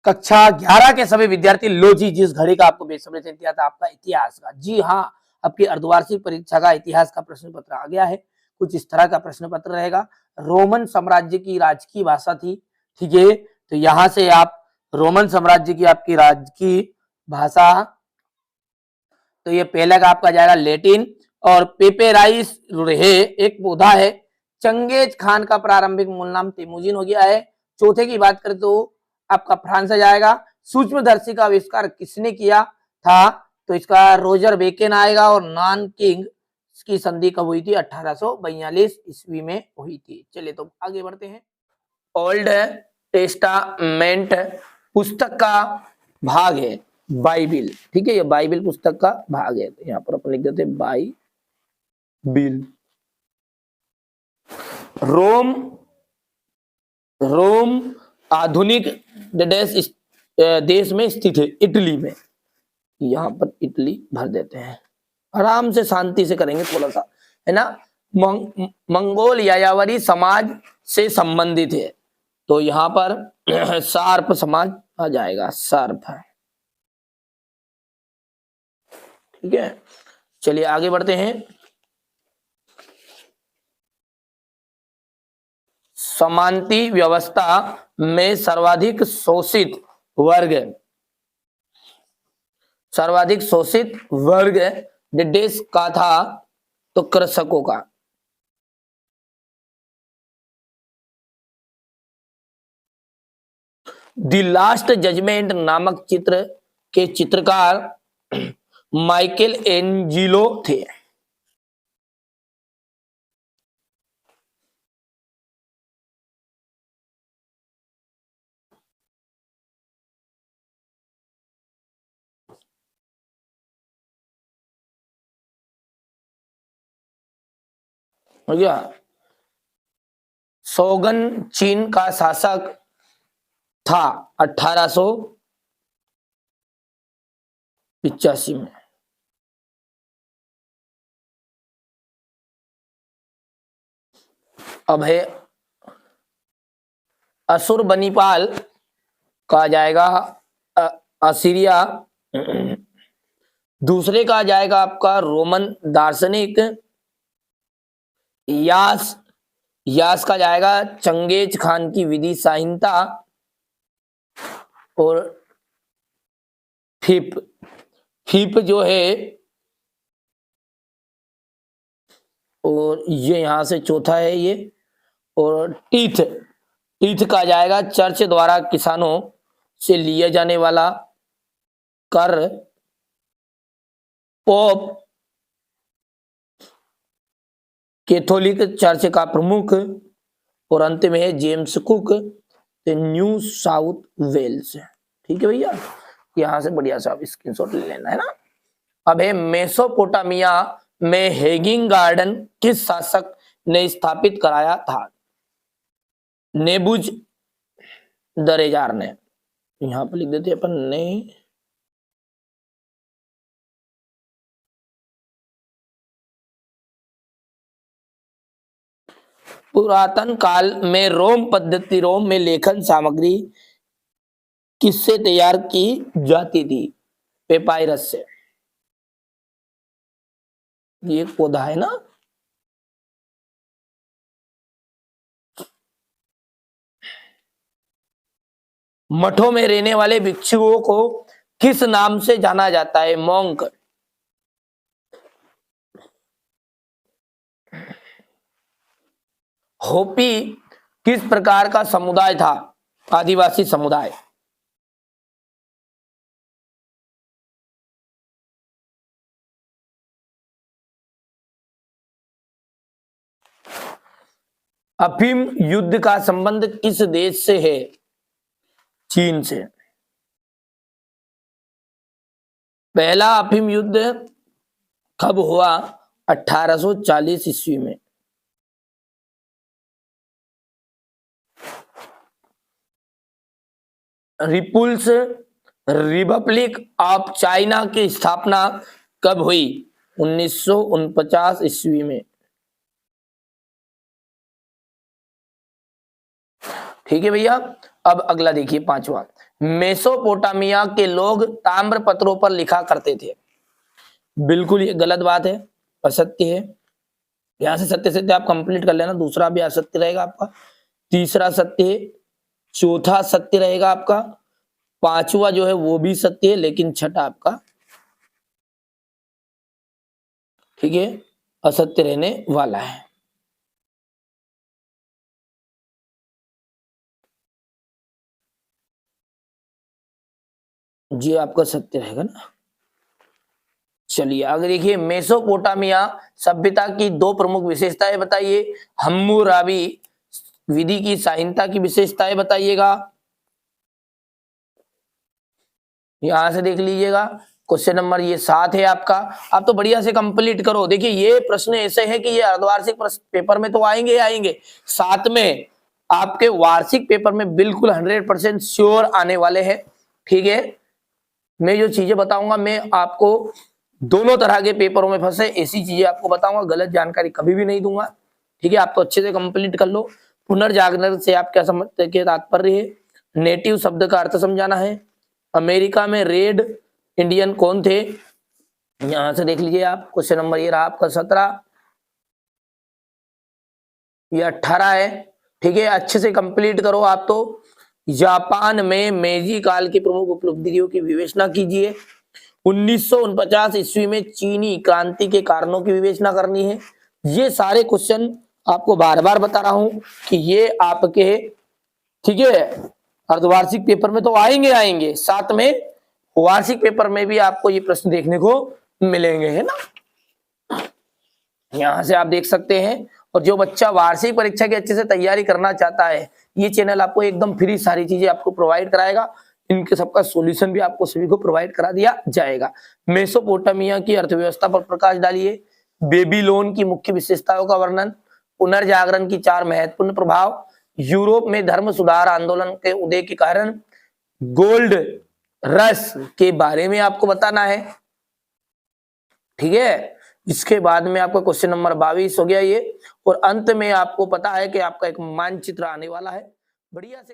कक्षा 11 के सभी विद्यार्थी लो जी, जिस घड़ी का आपको बेसब्री से इंतजार था आपका इतिहास का। जी हाँ, आपकी अर्धवार्षिक परीक्षा का इतिहास का प्रश्न पत्र आ गया है। कुछ इस तरह का प्रश्न पत्र रहेगा। रोमन साम्राज्य की राजकीय भाषा थी, ठीक है। तो यहां से आप रोमन साम्राज्य की आपकी राजकीय भाषा, तो ये पहले का आपका जाएगा लैटिन। और पेपेराइस रहे एक पौधा है। चंगेज खान का प्रारंभिक मूल नाम तेमुजिन हो गया है। चौथे की बात करें तो आपका फ्रांस आ जाएगा। सूक्ष्मदर्शी का आविष्कार किसने किया था, तो इसका रोजर बेकन आएगा। और नॉन किंग की संधि कब हुई थी, 1842 ईस्वी में हुई थी। चलिए तो आगे बढ़ते हैं। ओल्ड टेस्टामेंट पुस्तक का भाग है बाइबिल, ठीक है। ये बाइबिल पुस्तक का भाग है, तो यहाँ पर अपन लिख देते हैं बाइबिल। रोम आधुनिक देश में स्थित है, इटली में। यहाँ पर इटली भर देते हैं, आराम से शांति से करेंगे थोड़ा सा, है ना। मंगोल यायावरी समाज से संबंधित है, तो यहाँ पर सार्प समाज आ जाएगा, सार्प है, ठीक है। चलिए आगे बढ़ते हैं। समानती व्यवस्था में सर्वाधिक शोषित वर्ग देश का था, तो कृषकों का। द लास्ट जजमेंट नामक चित्र के चित्रकार माइकल एंजिलो थे। हो गया। शोगन चीन का शासक था 1885 में। अब है अशुरबनीपाल का जाएगा असीरिया। दूसरे का जाएगा आपका रोमन दार्शनिक यास का जाएगा चंगेज खान की विधि संहिता। और फिप जो है, और ये यहां से चौथा है ये। और टीथ का जाएगा चर्च द्वारा किसानों से लिया जाने वाला कर। पोप कैथोलिक चर्च का प्रमुख। और अंत में है James Cook, New South Wales, ठीक है भैया। यहां से बढ़िया सा स्क्रीनशॉट ले लेना, है ना। अब है मेसोपोटामिया में हेगिंग गार्डन किस शासक ने स्थापित कराया था, नेबुज दरेजार ने। यहां पर लिख देते हैं अपन ने। पुरातन काल में रोम में लेखन सामग्री किससे तैयार की जाती थी, पेपायरस से। ये एक पौधा है ना। मठों में रहने वाले भिक्षुओं को किस नाम से जाना जाता है, मॉन्क। होपी किस प्रकार का समुदाय था, आदिवासी समुदाय। अफीम युद्ध का संबंध किस देश से है, चीन से। पहला अफीम युद्ध कब हुआ, 1840 ईस्वी में। पीपुल्स रिपब्लिक ऑफ चाइना की स्थापना कब हुई, 1949 ईस्वी में, ठीक है भैया। अब अगला देखिए पांचवा, मेसोपोटामिया के लोग ताम्र पत्रों पर लिखा करते थे। बिल्कुल ये गलत बात है, असत्य है। यहां से सत्य सत्य आप कंप्लीट कर लेना, दूसरा भी असत्य रहेगा आपका, तीसरा सत्य है, चौथा सत्य रहेगा आपका, पांचवा जो है वो भी सत्य है, लेकिन छठा आपका ठीक है असत्य रहने वाला है। जी आपका सत्य रहेगा ना। चलिए आगे देखिए, मेसोपोटामिया सभ्यता की दो प्रमुख विशेषताएं बताइए। हम्मुराबी विधि की शालीनता की विशेषताएं बताइएगा। यहां से देख लीजिएगा, क्वेश्चन नंबर ये 7 है आपका। आप तो बढ़िया से कंप्लीट करो। देखिए ये प्रश्न ऐसे है कि ये अर्धवार्षिक पेपर में तो आएंगे आएंगे, साथ में आपके वार्षिक पेपर में बिल्कुल 100% श्योर आने वाले हैं। ठीक है, मैं जो चीजें बताऊंगा मैं आपको दोनों तरह के पेपरों में फंसे ऐसी चीजें आपको बताऊंगा, गलत जानकारी कभी भी नहीं दूंगा। ठीक है, आप तो अच्छे से कंप्लीट कर लो। पुनर्जागरण से आप क्या समझते के तात्पर्य है, नेटिव शब्द का अर्थ समझाना है। अमेरिका में रेड इंडियन कौन थे, यहां से देख लीजिए आप, क्वेश्चन नंबर ये रहा आपका 17, ये 18 है। ठीक है, अच्छे से कंप्लीट करो आप तो। जापान में मेजी काल की प्रमुख उपलब्धियों की विवेचना कीजिए। 1949 ईस्वी में चीनी क्रांति के कारणों की विवेचना करनी है। ये सारे क्वेश्चन आपको बार बार बता रहा हूं कि ये आपके ठीक है अर्धवार्षिक पेपर में तो आएंगे आएंगे, साथ में वार्षिक पेपर में भी आपको ये प्रश्न देखने को मिलेंगे, है ना। यहां से आप देख सकते हैं। और जो बच्चा वार्षिक परीक्षा की अच्छे से तैयारी करना चाहता है, ये चैनल आपको एकदम फ्री सारी चीजें आपको प्रोवाइड कराएगा। इनके सबका सॉल्यूशन भी आपको सभी को प्रोवाइड करा दिया जाएगा। मेसोपोटामिया की अर्थव्यवस्था पर प्रकाश डालिए। बेबीलोन की मुख्य विशेषताओं का वर्णन। पुनर्जागरण की 4 महत्वपूर्ण प्रभाव। यूरोप में धर्म सुधार आंदोलन के उदय के कारण गोल्ड रश के बारे में आपको बताना है। ठीक है, इसके बाद में आपका क्वेश्चन नंबर 22 हो गया ये, और अंत में आपको पता है कि आपका एक मानचित्र आने वाला है। बढ़िया से